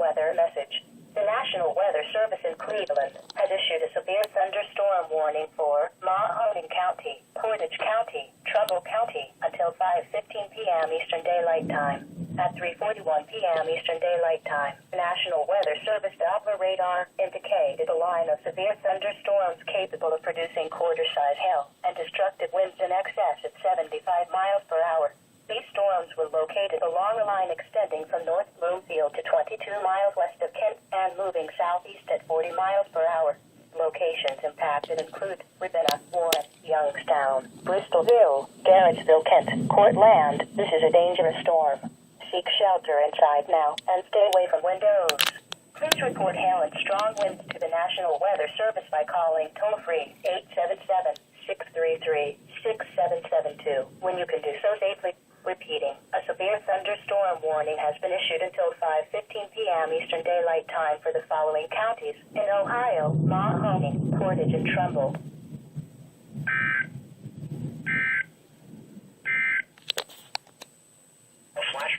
weather message. The National Weather Service in Cleveland has issued a severe thunderstorm warning for Mahoning County, Portage County, Trumbull County until 5:15 p.m. Eastern Daylight Time. At 3:41 p.m. Eastern Daylight Time, the National Weather Service Doppler radar indicated a line of severe thunderstorms capable of producing quarter-size hail and destructive winds in excess of 75 miles per hour. These storms were located along a line extending from North Bloomfield to 22 miles west of Kent and moving southeast at 40 miles per hour. Locations impacted include Ravenna, Warren, Youngstown, Bristolville, Garrettsville, Kent, Cortland. This is a dangerous storm. Seek shelter inside now and stay away from windows. Please report hail and strong winds to the National Weather Service by calling toll-free 877-633-6772 when you can do so safely. Repeating, a severe thunderstorm warning has been issued until 5:15 p.m. Eastern Daylight Time for the following counties in Ohio: Mahoning, Portage, and Trumbull.